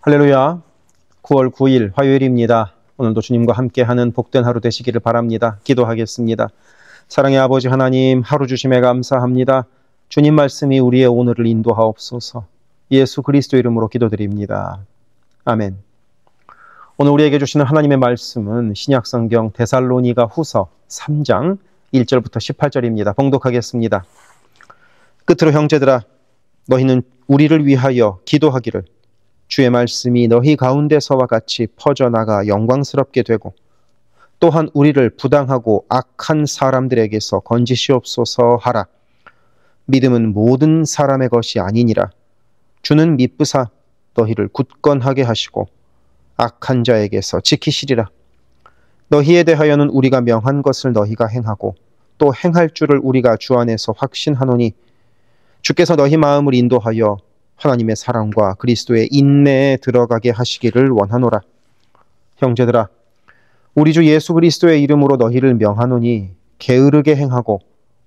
할렐루야. 9월 9일 화요일입니다. 오늘도 주님과 함께하는 복된 하루 되시기를 바랍니다. 기도하겠습니다. 사랑의 아버지 하나님, 하루 주심에 감사합니다. 주님 말씀이 우리의 오늘을 인도하옵소서. 예수 그리스도 이름으로 기도드립니다. 아멘. 오늘 우리에게 주시는 하나님의 말씀은 신약성경 데살로니가 후서 3장 1절부터 18절입니다. 봉독하겠습니다. 끝으로 형제들아, 너희는 우리를 위하여 기도하기를, 주의 말씀이 너희 가운데서와 같이 퍼져나가 영광스럽게 되고 또한 우리를 부당하고 악한 사람들에게서 건지시옵소서 하라. 믿음은 모든 사람의 것이 아니니라. 주는 미쁘사 너희를 굳건하게 하시고 악한 자에게서 지키시리라. 너희에 대하여는 우리가 명한 것을 너희가 행하고 또 행할 줄을 우리가 주 안에서 확신하노니 주께서 너희 마음을 인도하여 하나님의 사랑과 그리스도의 인내에 들어가게 하시기를 원하노라. 형제들아, 우리 주 예수 그리스도의 이름으로 너희를 명하노니 게으르게 행하고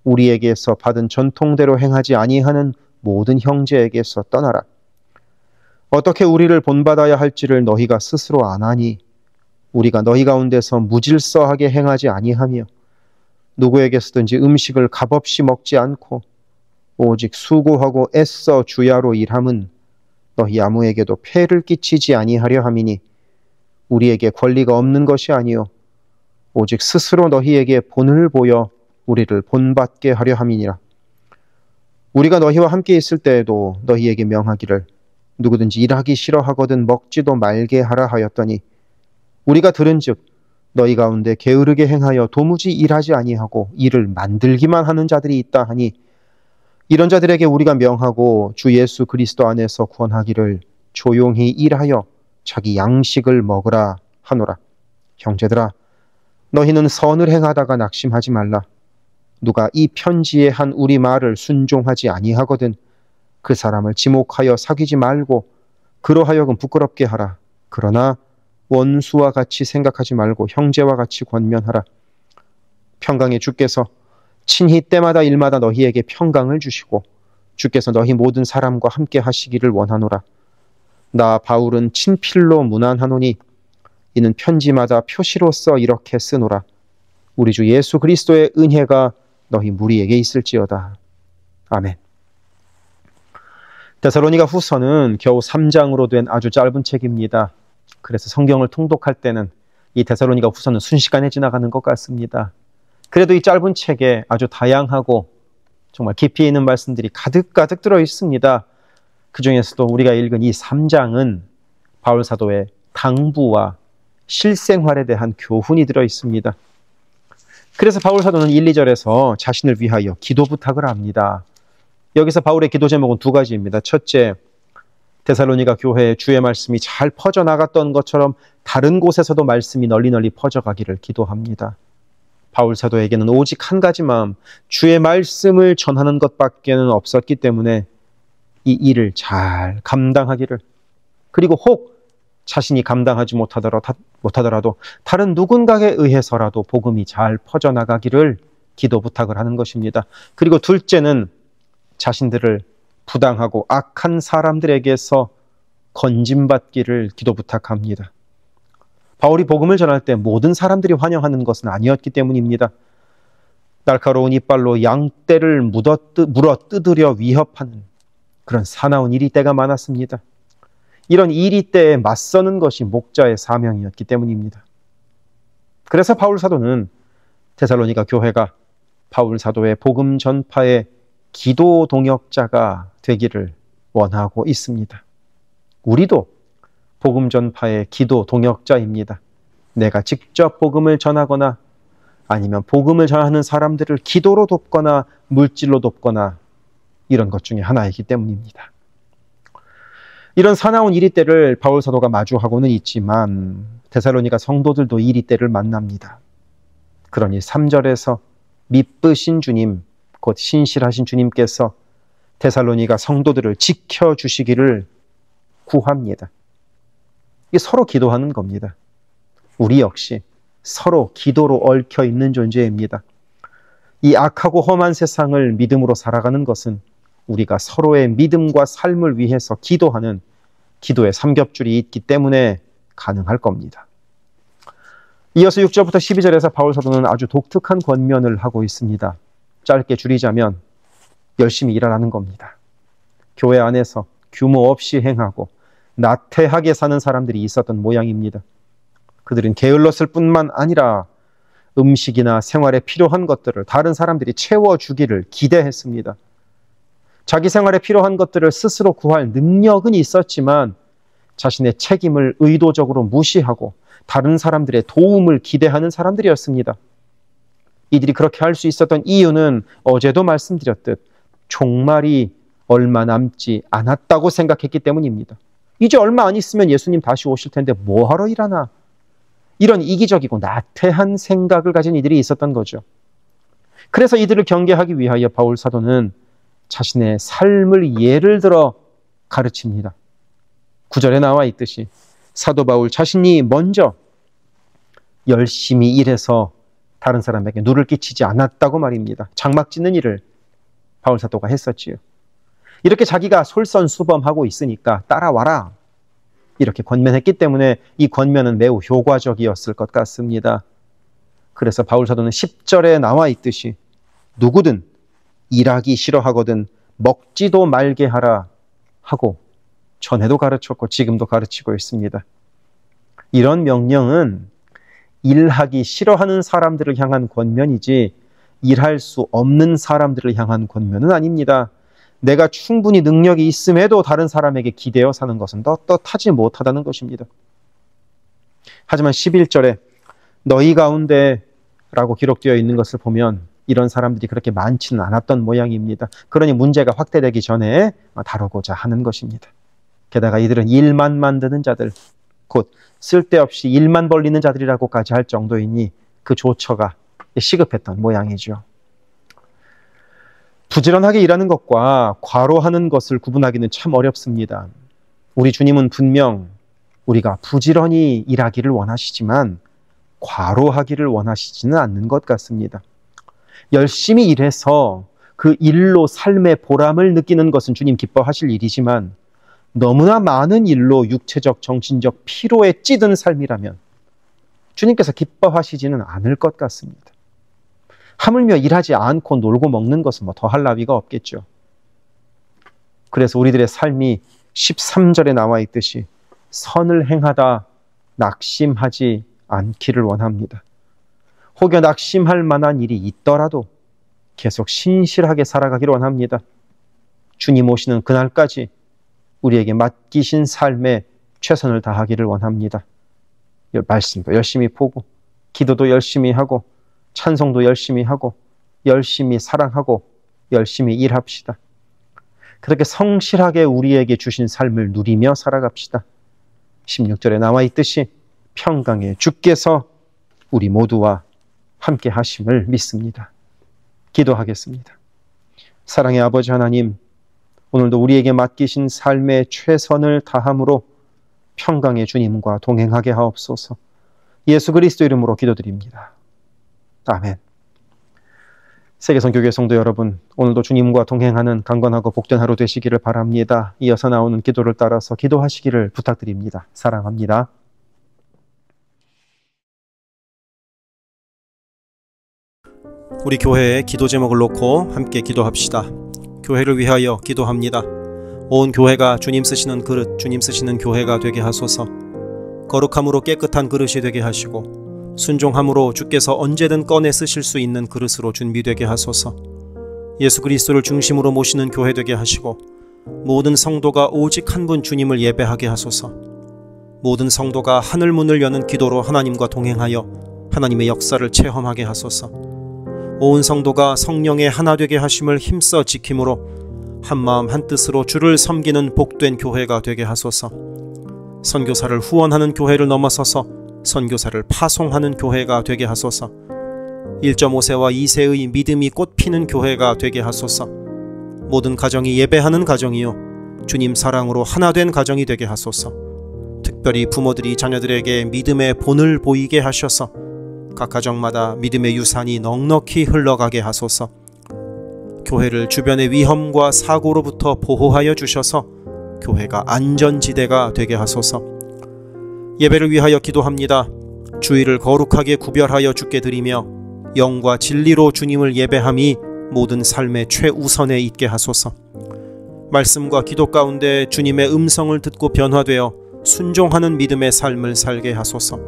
우리에게서 받은 전통대로 행하지 아니하는 모든 형제에게서 떠나라. 어떻게 우리를 본받아야 할지를 너희가 스스로 아나니 우리가 너희 가운데서 무질서하게 행하지 아니하며 누구에게서든지 음식을 값없이 먹지 않고 오직 수고하고 애써 주야로 일함은 너희 아무에게도 폐를 끼치지 아니하려 함이니 우리에게 권리가 없는 것이 아니요 오직 스스로 너희에게 본을 보여 우리를 본받게 하려 함이니라. 우리가 너희와 함께 있을 때에도 너희에게 명하기를 누구든지 일하기 싫어하거든 먹지도 말게 하라 하였더니 우리가 들은즉 너희 가운데 게으르게 행하여 도무지 일하지 아니하고 일을 만들기만 하는 자들이 있다 하니 이런 자들에게 우리가 명하고 주 예수 그리스도 안에서 구원하기를 조용히 일하여 자기 양식을 먹으라 하노라. 형제들아, 너희는 선을 행하다가 낙심하지 말라. 누가 이 편지에 한 우리 말을 순종하지 아니하거든 그 사람을 지목하여 사귀지 말고 그로 하여금 부끄럽게 하라. 그러나 원수와 같이 생각하지 말고 형제와 같이 권면하라. 평강의 주께서 친히 때마다 일마다 너희에게 평강을 주시고 주께서 너희 모든 사람과 함께 하시기를 원하노라. 나 바울은 친필로 문안하노니 이는 편지마다 표시로써 이렇게 쓰노라. 우리 주 예수 그리스도의 은혜가 너희 무리에게 있을지어다. 아멘. 데살로니가 후서는 겨우 3장으로 된 아주 짧은 책입니다. 그래서 성경을 통독할 때는 이 데살로니가 후서는 순식간에 지나가는 것 같습니다. 그래도 이 짧은 책에 아주 다양하고 정말 깊이 있는 말씀들이 가득가득 들어 있습니다. 그 중에서도 우리가 읽은 이 3장은 바울 사도의 당부와 실생활에 대한 교훈이 들어 있습니다. 그래서 바울 사도는 1, 2절에서 자신을 위하여 기도 부탁을 합니다. 여기서 바울의 기도 제목은 두 가지입니다. 첫째, 데살로니가 교회에 주의 말씀이 잘 퍼져나갔던 것처럼 다른 곳에서도 말씀이 널리 퍼져가기를 기도합니다. 바울 사도에게는 오직 한 가지 마음, 주의 말씀을 전하는 것밖에는 없었기 때문에 이 일을 잘 감당하기를, 그리고 혹 자신이 감당하지 못하더라도 다른 누군가에 의해서라도 복음이 잘 퍼져나가기를 기도 부탁을 하는 것입니다. 그리고 둘째는 자신들을 부당하고 악한 사람들에게서 건짐받기를 기도 부탁합니다. 바울이 복음을 전할 때 모든 사람들이 환영하는 것은 아니었기 때문입니다. 날카로운 이빨로 양떼를 물어 뜯으려 위협하는 그런 사나운 이리떼가 많았습니다. 이런 이리떼에 맞서는 것이 목자의 사명이었기 때문입니다. 그래서 바울 사도는 데살로니가 교회가 바울 사도의 복음 전파의 기도 동역자가 되기를 원하고 있습니다. 우리도 복음 전파의 기도 동역자입니다. 내가 직접 복음을 전하거나 아니면 복음을 전하는 사람들을 기도로 돕거나 물질로 돕거나 이런 것 중에 하나이기 때문입니다. 이런 사나운 이리떼를 바울 사도가 마주하고는 있지만 데살로니가 성도들도 이리떼를 만납니다. 그러니 3절에서 미쁘신 주님, 곧 신실하신 주님께서 데살로니가 성도들을 지켜주시기를 구합니다. 이게 서로 기도하는 겁니다. 우리 역시 서로 기도로 얽혀 있는 존재입니다. 이 악하고 험한 세상을 믿음으로 살아가는 것은 우리가 서로의 믿음과 삶을 위해서 기도하는 기도에 삼겹줄이 있기 때문에 가능할 겁니다. 이어서 6절부터 12절에서 바울 사도는 아주 독특한 권면을 하고 있습니다. 짧게 줄이자면 열심히 일하라는 겁니다. 교회 안에서 규모 없이 행하고 나태하게 사는 사람들이 있었던 모양입니다. 그들은 게을렀을 뿐만 아니라 음식이나 생활에 필요한 것들을 다른 사람들이 채워주기를 기대했습니다. 자기 생활에 필요한 것들을 스스로 구할 능력은 있었지만 자신의 책임을 의도적으로 무시하고 다른 사람들의 도움을 기대하는 사람들이었습니다. 이들이 그렇게 할 수 있었던 이유는 어제도 말씀드렸듯 종말이 얼마 남지 않았다고 생각했기 때문입니다. 이제 얼마 안 있으면 예수님 다시 오실 텐데 뭐하러 일하나? 이런 이기적이고 나태한 생각을 가진 이들이 있었던 거죠. 그래서 이들을 경계하기 위하여 바울 사도는 자신의 삶을 예를 들어 가르칩니다. 9절에 나와 있듯이 사도 바울 자신이 먼저 열심히 일해서 다른 사람에게 누를 끼치지 않았다고 말입니다. 장막 짓는 일을 바울 사도가 했었지요. 이렇게 자기가 솔선수범하고 있으니까 따라와라 이렇게 권면했기 때문에 이 권면은 매우 효과적이었을 것 같습니다. 그래서 바울 사도는 10절에 나와 있듯이 누구든 일하기 싫어하거든 먹지도 말게 하라 하고 전에도 가르쳤고 지금도 가르치고 있습니다. 이런 명령은 일하기 싫어하는 사람들을 향한 권면이지 일할 수 없는 사람들을 향한 권면은 아닙니다. 내가 충분히 능력이 있음에도 다른 사람에게 기대어 사는 것은 떳떳하지 못하다는 것입니다. 하지만 11절에 너희 가운데 라고 기록되어 있는 것을 보면 이런 사람들이 그렇게 많지는 않았던 모양입니다. 그러니 문제가 확대되기 전에 다루고자 하는 것입니다. 게다가 이들은 일만 만드는 자들, 곧 쓸데없이 일만 벌리는 자들이라고까지 할 정도이니 그 조처가 시급했던 모양이죠. 부지런하게 일하는 것과 과로하는 것을 구분하기는 참 어렵습니다. 우리 주님은 분명 우리가 부지런히 일하기를 원하시지만 과로하기를 원하시지는 않는 것 같습니다. 열심히 일해서 그 일로 삶의 보람을 느끼는 것은 주님 기뻐하실 일이지만 너무나 많은 일로 육체적, 정신적 피로에 찌든 삶이라면 주님께서 기뻐하시지는 않을 것 같습니다. 하물며 일하지 않고 놀고 먹는 것은 뭐 더할 나위가 없겠죠. 그래서 우리들의 삶이 13절에 나와 있듯이 선을 행하다 낙심하지 않기를 원합니다. 혹여 낙심할 만한 일이 있더라도 계속 신실하게 살아가기를 원합니다. 주님 오시는 그날까지 우리에게 맡기신 삶에 최선을 다하기를 원합니다. 말씀도 열심히 보고 기도도 열심히 하고 찬송도 열심히 하고 열심히 사랑하고 열심히 일합시다. 그렇게 성실하게 우리에게 주신 삶을 누리며 살아갑시다. 16절에 나와 있듯이 평강의 주께서 우리 모두와 함께 하심을 믿습니다. 기도하겠습니다. 사랑의 아버지 하나님, 오늘도 우리에게 맡기신 삶의 최선을 다함으로 평강의 주님과 동행하게 하옵소서. 예수 그리스도 이름으로 기도드립니다. 아멘. 세계선교회 성도 여러분, 오늘도 주님과 동행하는 강건하고 복된 하루 되시기를 바랍니다. 이어서 나오는 기도를 따라서 기도하시기를 부탁드립니다. 사랑합니다. 우리 교회에 기도 제목을 놓고 함께 기도합시다. 교회를 위하여 기도합니다. 온 교회가 주님 쓰시는 그릇, 주님 쓰시는 교회가 되게 하소서. 거룩함으로 깨끗한 그릇이 되게 하시고 순종함으로 주께서 언제든 꺼내 쓰실 수 있는 그릇으로 준비되게 하소서. 예수 그리스도를 중심으로 모시는 교회 되게 하시고 모든 성도가 오직 한 분 주님을 예배하게 하소서. 모든 성도가 하늘 문을 여는 기도로 하나님과 동행하여 하나님의 역사를 체험하게 하소서. 온 성도가 성령의 하나 되게 하심을 힘써 지킴으로 한마음 한뜻으로 주를 섬기는 복된 교회가 되게 하소서. 선교사를 후원하는 교회를 넘어서서 선교사를 파송하는 교회가 되게 하소서. 1.5세와 2세의 믿음이 꽃피는 교회가 되게 하소서. 모든 가정이 예배하는 가정이요 주님 사랑으로 하나 된 가정이 되게 하소서. 특별히 부모들이 자녀들에게 믿음의 본을 보이게 하셔서 각 가정마다 믿음의 유산이 넉넉히 흘러가게 하소서. 교회를 주변의 위험과 사고로부터 보호하여 주셔서 교회가 안전지대가 되게 하소서. 예배를 위하여 기도합니다. 주일을 거룩하게 구별하여 주께 드리며 영과 진리로 주님을 예배함이 모든 삶의 최우선에 있게 하소서. 말씀과 기도 가운데 주님의 음성을 듣고 변화되어 순종하는 믿음의 삶을 살게 하소서.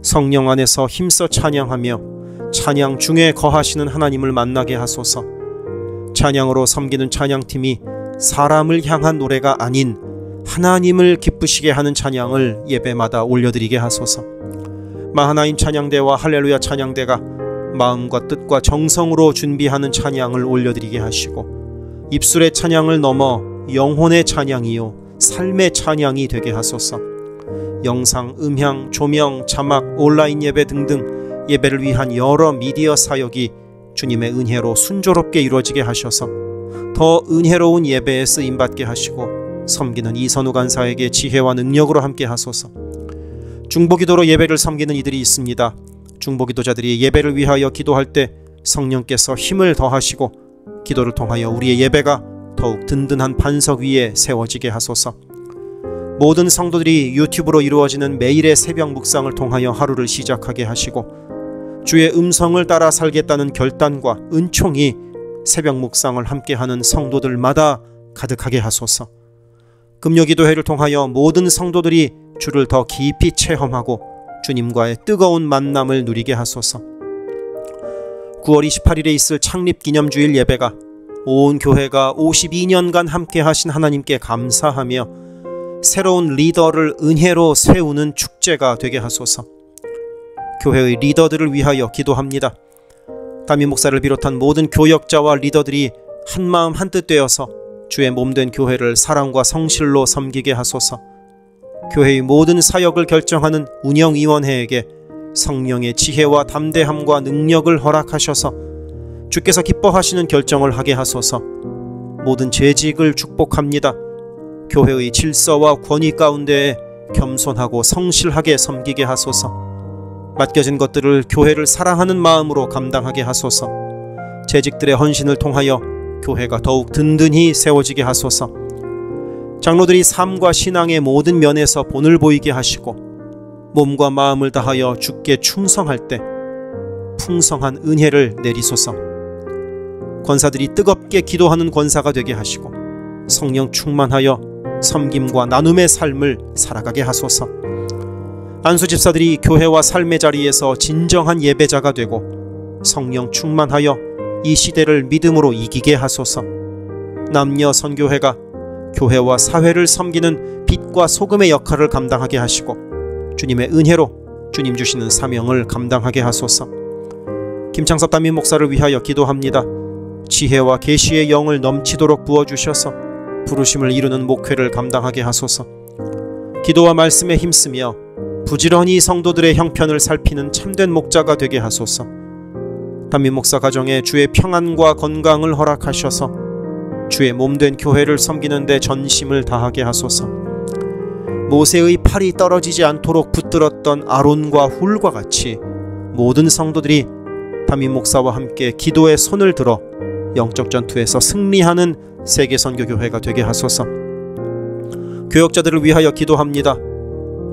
성령 안에서 힘써 찬양하며 찬양 중에 거하시는 하나님을 만나게 하소서. 찬양으로 섬기는 찬양팀이 사람을 향한 노래가 아닌 하나님을 기쁘시게 하는 찬양을 예배마다 올려드리게 하소서. 마하나임 찬양대와 할렐루야 찬양대가 마음과 뜻과 정성으로 준비하는 찬양을 올려드리게 하시고 입술의 찬양을 넘어 영혼의 찬양이요 삶의 찬양이 되게 하소서. 영상, 음향, 조명, 자막, 온라인 예배 등등 예배를 위한 여러 미디어 사역이 주님의 은혜로 순조롭게 이루어지게 하셔서 더 은혜로운 예배에 쓰임받게 하시고 섬기는 이선우 간사에게 지혜와 능력으로 함께 하소서. 중보기도로 예배를 섬기는 이들이 있습니다. 중보기도자들이 예배를 위하여 기도할 때 성령께서 힘을 더하시고 기도를 통하여 우리의 예배가 더욱 든든한 반석 위에 세워지게 하소서. 모든 성도들이 유튜브로 이루어지는 매일의 새벽 묵상을 통하여 하루를 시작하게 하시고 주의 음성을 따라 살겠다는 결단과 은총이 새벽 묵상을 함께하는 성도들마다 가득하게 하소서. 금요기도회를 통하여 모든 성도들이 주를 더 깊이 체험하고 주님과의 뜨거운 만남을 누리게 하소서. 9월 28일에 있을 창립기념주일 예배가 온 교회가 52년간 함께 하신 하나님께 감사하며 새로운 리더를 은혜로 세우는 축제가 되게 하소서. 교회의 리더들을 위하여 기도합니다. 담임 목사를 비롯한 모든 교역자와 리더들이 한마음 한뜻 되어서 주의 몸된 교회를 사랑과 성실로 섬기게 하소서. 교회의 모든 사역을 결정하는 운영위원회에게 성령의 지혜와 담대함과 능력을 허락하셔서 주께서 기뻐하시는 결정을 하게 하소서. 모든 재직을 축복합니다. 교회의 질서와 권위 가운데 겸손하고 성실하게 섬기게 하소서. 맡겨진 것들을 교회를 사랑하는 마음으로 감당하게 하소서. 재직들의 헌신을 통하여 교회가 더욱 든든히 세워지게 하소서. 장로들이 삶과 신앙의 모든 면에서 본을 보이게 하시고 몸과 마음을 다하여 주께 충성할 때 풍성한 은혜를 내리소서. 권사들이 뜨겁게 기도하는 권사가 되게 하시고 성령 충만하여 섬김과 나눔의 삶을 살아가게 하소서. 안수 집사들이 교회와 삶의 자리에서 진정한 예배자가 되고 성령 충만하여 이 시대를 믿음으로 이기게 하소서. 남녀 선교회가 교회와 사회를 섬기는 빛과 소금의 역할을 감당하게 하시고 주님의 은혜로 주님 주시는 사명을 감당하게 하소서. 김창섭 담임 목사를 위하여 기도합니다. 지혜와 계시의 영을 넘치도록 부어주셔서 부르심을 이루는 목회를 감당하게 하소서. 기도와 말씀에 힘쓰며 부지런히 성도들의 형편을 살피는 참된 목자가 되게 하소서. 담임 목사 가정에 주의 평안과 건강을 허락하셔서 주의 몸된 교회를 섬기는 데 전심을 다하게 하소서. 모세의 팔이 떨어지지 않도록 붙들었던 아론과 훌과 같이 모든 성도들이 담임 목사와 함께 기도의 손을 들어 영적 전투에서 승리하는 세계선교교회가 되게 하소서. 교역자들을 위하여 기도합니다.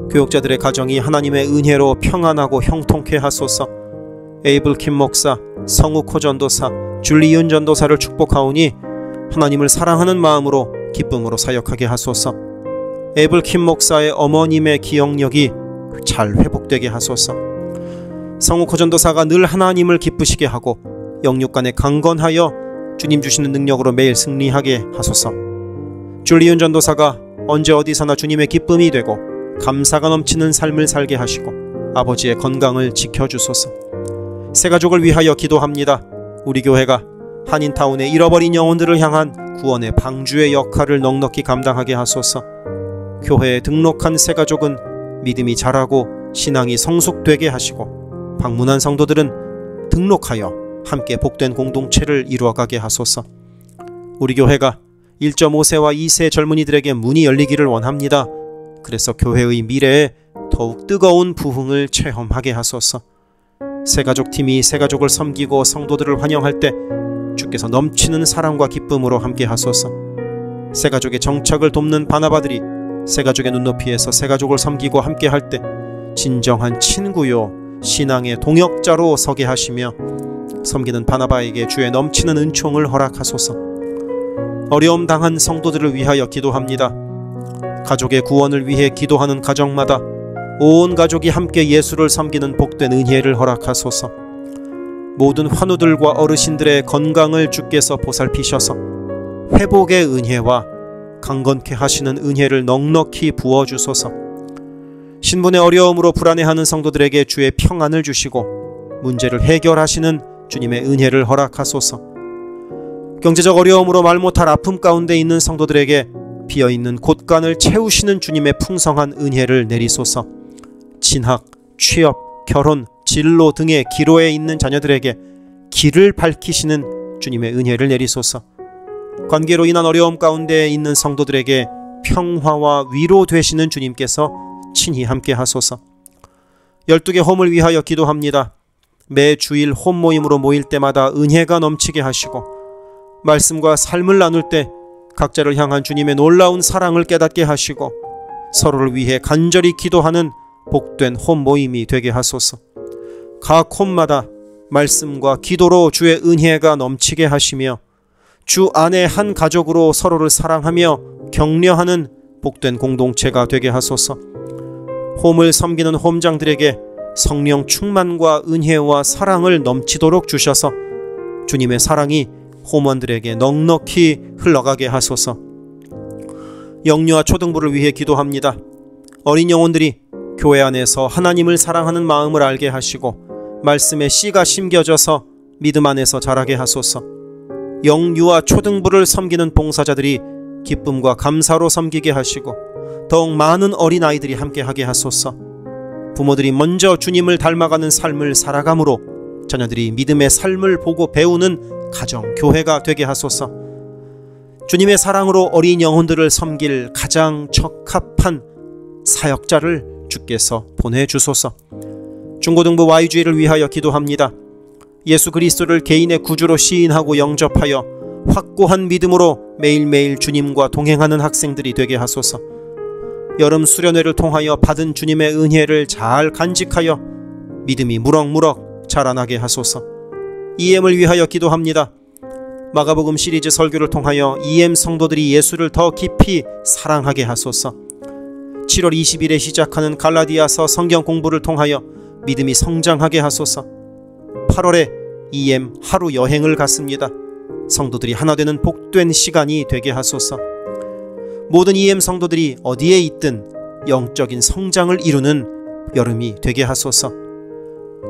교역자들의 가정이 하나님의 은혜로 평안하고 형통케 하소서. 에이블 킴 목사, 성욱호 전도사, 줄리윤 전도사를 축복하오니 하나님을 사랑하는 마음으로 기쁨으로 사역하게 하소서. 에이블 킴 목사의 어머님의 기억력이 잘 회복되게 하소서. 성욱호 전도사가 늘 하나님을 기쁘시게 하고 영육간에 강건하여 주님 주시는 능력으로 매일 승리하게 하소서. 줄리윤 전도사가 언제 어디서나 주님의 기쁨이 되고 감사가 넘치는 삶을 살게 하시고 아버지의 건강을 지켜주소서. 새가족을 위하여 기도합니다. 우리 교회가 한인타운의 잃어버린 영혼들을 향한 구원의 방주의 역할을 넉넉히 감당하게 하소서. 교회에 등록한 새가족은 믿음이 자라고 신앙이 성숙되게 하시고 방문한 성도들은 등록하여 함께 복된 공동체를 이루어가게 하소서. 우리 교회가 1.5세와 2세 젊은이들에게 문이 열리기를 원합니다. 그래서 교회의 미래에 더욱 뜨거운 부흥을 체험하게 하소서. 새가족팀이 새가족을 섬기고 성도들을 환영할 때 주께서 넘치는 사랑과 기쁨으로 함께 하소서. 새가족의 정착을 돕는 바나바들이 새가족의 눈높이에서 새가족을 섬기고 함께할 때 진정한 친구요 신앙의 동역자로 서게 하시며 섬기는 바나바에게 주의 넘치는 은총을 허락하소서. 어려움 당한 성도들을 위하여 기도합니다. 가족의 구원을 위해 기도하는 가정마다 온 가족이 함께 예수를 섬기는 복된 은혜를 허락하소서. 모든 환우들과 어르신들의 건강을 주께서 보살피셔서 회복의 은혜와 강건케 하시는 은혜를 넉넉히 부어주소서. 신분의 어려움으로 불안해하는 성도들에게 주의 평안을 주시고 문제를 해결하시는 주님의 은혜를 허락하소서. 경제적 어려움으로 말 못할 아픔 가운데 있는 성도들에게 비어있는 곳간을 채우시는 주님의 풍성한 은혜를 내리소서. 진학, 취업, 결혼, 진로 등의 기로에 있는 자녀들에게 길을 밝히시는 주님의 은혜를 내리소서. 관계로 인한 어려움 가운데 있는 성도들에게 평화와 위로 되시는 주님께서 친히 함께 하소서. 12개 홈을 위하여 기도합니다. 매 주일 홈 모임으로 모일 때마다 은혜가 넘치게 하시고 말씀과 삶을 나눌 때 각자를 향한 주님의 놀라운 사랑을 깨닫게 하시고 서로를 위해 간절히 기도하는 복된 홈 모임이 되게 하소서. 각 홈마다 말씀과 기도로 주의 은혜가 넘치게 하시며 주 안에 한 가족으로 서로를 사랑하며 격려하는 복된 공동체가 되게 하소서. 홈을 섬기는 홈장들에게 성령 충만과 은혜와 사랑을 넘치도록 주셔서 주님의 사랑이 홈원들에게 넉넉히 흘러가게 하소서. 영유아 초등부를 위해 기도합니다. 어린 영혼들이 교회 안에서 하나님을 사랑하는 마음을 알게 하시고 말씀의 씨가 심겨져서 믿음 안에서 자라게 하소서. 영유아 초등부를 섬기는 봉사자들이 기쁨과 감사로 섬기게 하시고 더욱 많은 어린아이들이 함께하게 하소서. 부모들이 먼저 주님을 닮아가는 삶을 살아감으로 자녀들이 믿음의 삶을 보고 배우는 가정, 교회가 되게 하소서. 주님의 사랑으로 어린 영혼들을 섬길 가장 적합한 사역자를 주께서 보내주소서. 중고등부 Y주일을 위하여 기도합니다. 예수 그리스도를 개인의 구주로 시인하고 영접하여 확고한 믿음으로 매일매일 주님과 동행하는 학생들이 되게 하소서. 여름 수련회를 통하여 받은 주님의 은혜를 잘 간직하여 믿음이 무럭무럭 자라나게 하소서. EM을 위하여 기도합니다. 마가복음 시리즈 설교를 통하여 EM 성도들이 예수를 더 깊이 사랑하게 하소서. 7월 20일에 시작하는 갈라디아서 성경 공부를 통하여 믿음이 성장하게 하소서. 8월에 EM 하루 여행을 갔습니다. 성도들이 하나 되는 복된 시간이 되게 하소서. 모든 EM 성도들이 어디에 있든 영적인 성장을 이루는 여름이 되게 하소서.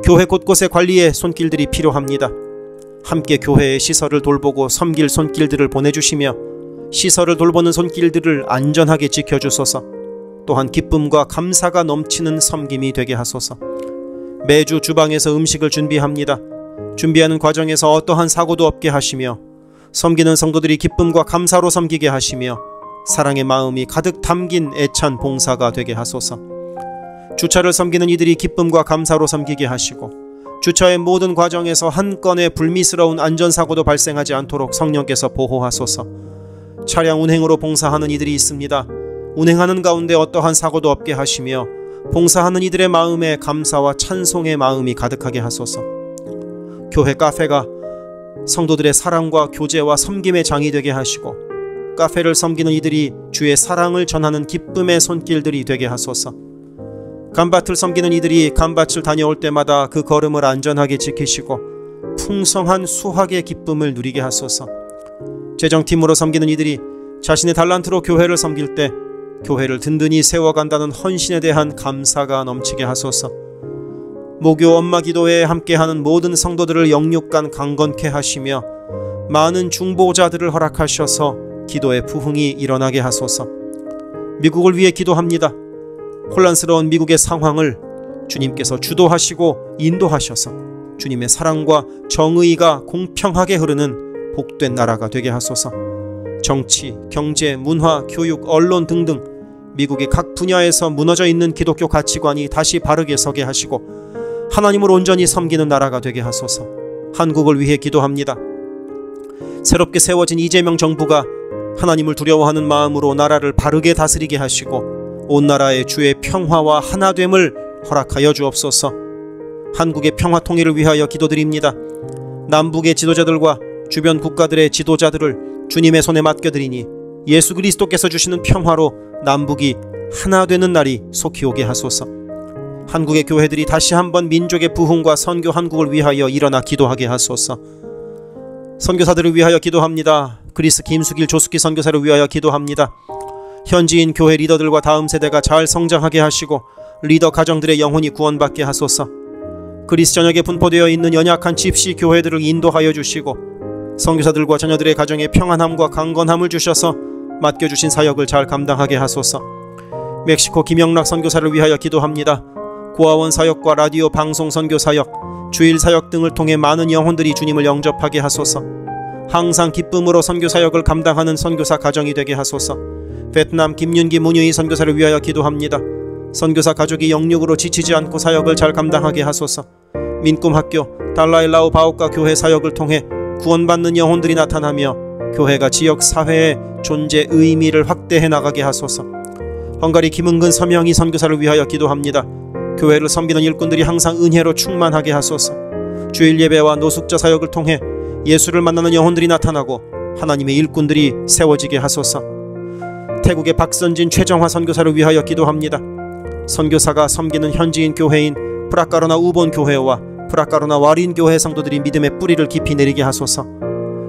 교회 곳곳의 관리에 손길들이 필요합니다. 함께 교회의 시설을 돌보고 섬길 손길들을 보내주시며 시설을 돌보는 손길들을 안전하게 지켜주소서. 또한 기쁨과 감사가 넘치는 섬김이 되게 하소서. 매주 주방에서 음식을 준비합니다. 준비하는 과정에서 어떠한 사고도 없게 하시며 섬기는 성도들이 기쁨과 감사로 섬기게 하시며 사랑의 마음이 가득 담긴 애찬 봉사가 되게 하소서. 주차를 섬기는 이들이 기쁨과 감사로 섬기게 하시고 주차의 모든 과정에서 한 건의 불미스러운 안전사고도 발생하지 않도록 성령께서 보호하소서. 차량 운행으로 봉사하는 이들이 있습니다. 운행하는 가운데 어떠한 사고도 없게 하시며 봉사하는 이들의 마음에 감사와 찬송의 마음이 가득하게 하소서. 교회 카페가 성도들의 사랑과 교제와 섬김의 장이 되게 하시고 카페를 섬기는 이들이 주의 사랑을 전하는 기쁨의 손길들이 되게 하소서. 감밭을 섬기는 이들이 감밭을 다녀올 때마다 그 걸음을 안전하게 지키시고 풍성한 수확의 기쁨을 누리게 하소서. 재정팀으로 섬기는 이들이 자신의 달란트로 교회를 섬길 때 교회를 든든히 세워간다는 헌신에 대한 감사가 넘치게 하소서. 모교 엄마 기도회에 함께하는 모든 성도들을 영육간 강건케 하시며 많은 중보자들을 허락하셔서 기도의 부흥이 일어나게 하소서. 미국을 위해 기도합니다. 혼란스러운 미국의 상황을 주님께서 주도하시고 인도하셔서 주님의 사랑과 정의가 공평하게 흐르는 복된 나라가 되게 하소서. 정치, 경제, 문화, 교육, 언론 등등 미국의 각 분야에서 무너져 있는 기독교 가치관이 다시 바르게 서게 하시고 하나님을 온전히 섬기는 나라가 되게 하소서. 한국을 위해 기도합니다. 새롭게 세워진 이재명 정부가 하나님을 두려워하는 마음으로 나라를 바르게 다스리게 하시고 온 나라의 주의 평화와 하나됨을 허락하여 주옵소서. 한국의 평화 통일을 위하여 기도드립니다. 남북의 지도자들과 주변 국가들의 지도자들을 주님의 손에 맡겨드리니 예수 그리스도께서 주시는 평화로 남북이 하나 되는 날이 속히 오게 하소서. 한국의 교회들이 다시 한번 민족의 부흥과 선교 한국을 위하여 일어나 기도하게 하소서. 선교사들을 위하여 기도합니다. 그리스 김수길 조숙기 선교사를 위하여 기도합니다. 현지인 교회 리더들과 다음 세대가 잘 성장하게 하시고 리더 가정들의 영혼이 구원받게 하소서. 그리스 전역에 분포되어 있는 연약한 집시 교회들을 인도하여 주시고 선교사들과 자녀들의 가정에 평안함과 강건함을 주셔서 맡겨주신 사역을 잘 감당하게 하소서. 멕시코 김영락 선교사를 위하여 기도합니다. 고아원 사역과 라디오 방송 선교 사역, 주일 사역 등을 통해 많은 영혼들이 주님을 영접하게 하소서. 항상 기쁨으로 선교 사역을 감당하는 선교사 가정이 되게 하소서. 베트남 김윤기 문유희 선교사를 위하여 기도합니다. 선교사 가족이 영육으로 지치지 않고 사역을 잘 감당하게 하소서. 민꿈학교 달라일라오 바오카 교회 사역을 통해 구원받는 영혼들이 나타나며 교회가 지역 사회의 존재 의미를 확대해 나가게 하소서. 헝가리 김은근 서명희 선교사를 위하여 기도합니다. 교회를 섬기는 일꾼들이 항상 은혜로 충만하게 하소서. 주일 예배와 노숙자 사역을 통해 예수를 만나는 영혼들이 나타나고 하나님의 일꾼들이 세워지게 하소서. 태국의 박선진 최정화 선교사를 위하여 기도합니다. 선교사가 섬기는 현지인 교회인 프라카로나 우본 교회와 프라카로나 와린 교회 성도들이 믿음의 뿌리를 깊이 내리게 하소서.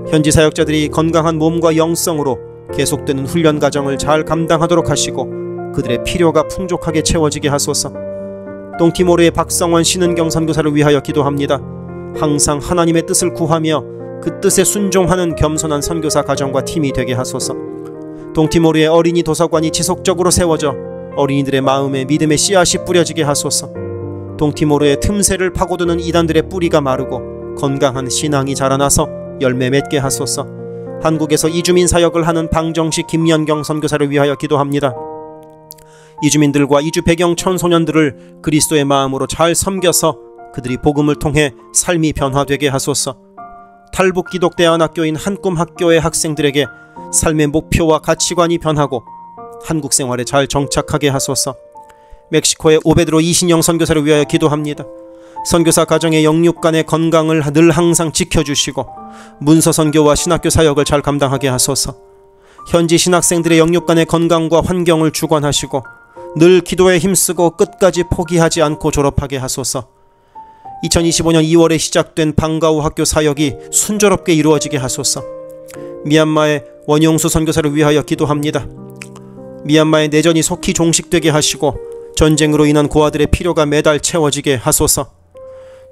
현지 사역자들이 건강한 몸과 영성으로 계속되는 훈련 과정을 잘 감당하도록 하시고 그들의 필요가 풍족하게 채워지게 하소서. 동티모르의 박성원 신은경 선교사를 위하여 기도합니다. 항상 하나님의 뜻을 구하며 그 뜻에 순종하는 겸손한 선교사 가정과 팀이 되게 하소서. 동티모르의 어린이 도서관이 지속적으로 세워져 어린이들의 마음에 믿음의 씨앗이 뿌려지게 하소서. 동티모르의 틈새를 파고드는 이단들의 뿌리가 마르고 건강한 신앙이 자라나서 열매 맺게 하소서. 한국에서 이주민 사역을 하는 방정식 김연경 선교사를 위하여 기도합니다. 이주민들과 이주 배경 청소년들을 그리스도의 마음으로 잘 섬겨서 그들이 복음을 통해 삶이 변화되게 하소서. 탈북 기독대안학교인 한꿈학교의 학생들에게 삶의 목표와 가치관이 변하고 한국 생활에 잘 정착하게 하소서. 멕시코의 오베드로 이신영 선교사를 위하여 기도합니다. 선교사 가정의 영육 간의 건강을 늘 항상 지켜주시고 문서 선교와 신학교 사역을 잘 감당하게 하소서. 현지 신학생들의 영육 간의 건강과 환경을 주관하시고 늘 기도에 힘쓰고 끝까지 포기하지 않고 졸업하게 하소서. 2025년 2월에 시작된 방과후 학교 사역이 순조롭게 이루어지게 하소서. 미얀마의 원용수 선교사를 위하여 기도합니다. 미얀마의 내전이 속히 종식되게 하시고 전쟁으로 인한 고아들의 필요가 매달 채워지게 하소서.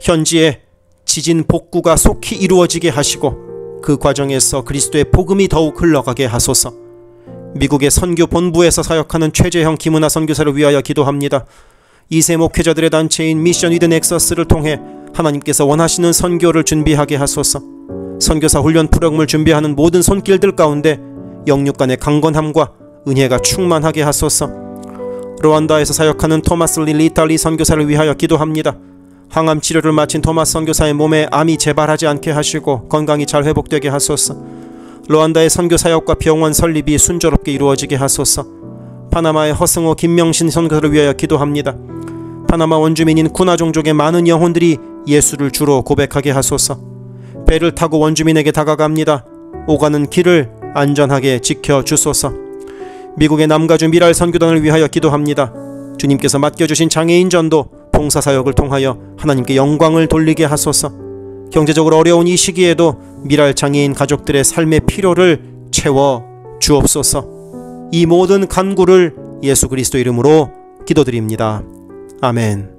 현지의 지진 복구가 속히 이루어지게 하시고 그 과정에서 그리스도의 복음이 더욱 흘러가게 하소서. 미국의 선교 본부에서 사역하는 최재형 김은하 선교사를 위하여 기도합니다. 2세 목회자들의 단체인 미션 위드 넥서스를 통해 하나님께서 원하시는 선교를 준비하게 하소서. 선교사 훈련 프로그램을 준비하는 모든 손길들 가운데 영육 간의 강건함과 은혜가 충만하게 하소서. 르완다에서 사역하는 토마스 리탈리 선교사를 위하여 기도합니다. 항암 치료를 마친 토마스 선교사의 몸에 암이 재발하지 않게 하시고 건강이 잘 회복되게 하소서. 르완다의 선교 사역과 병원 설립이 순조롭게 이루어지게 하소서. 파나마의 허승호 김명신 선교사를 위하여 기도합니다. 파나마 원주민인 쿠나 종족의 많은 영혼들이 예수를 주로 고백하게 하소서. 배를 타고 원주민에게 다가갑니다. 오가는 길을 안전하게 지켜주소서. 미국의 남가주 미랄 선교단을 위하여 기도합니다. 주님께서 맡겨주신 장애인 전도 봉사사역을 통하여 하나님께 영광을 돌리게 하소서. 경제적으로 어려운 이 시기에도 미랄 장애인 가족들의 삶의 필요를 채워 주옵소서. 이 모든 간구를 예수 그리스도 이름으로 기도드립니다. 아멘.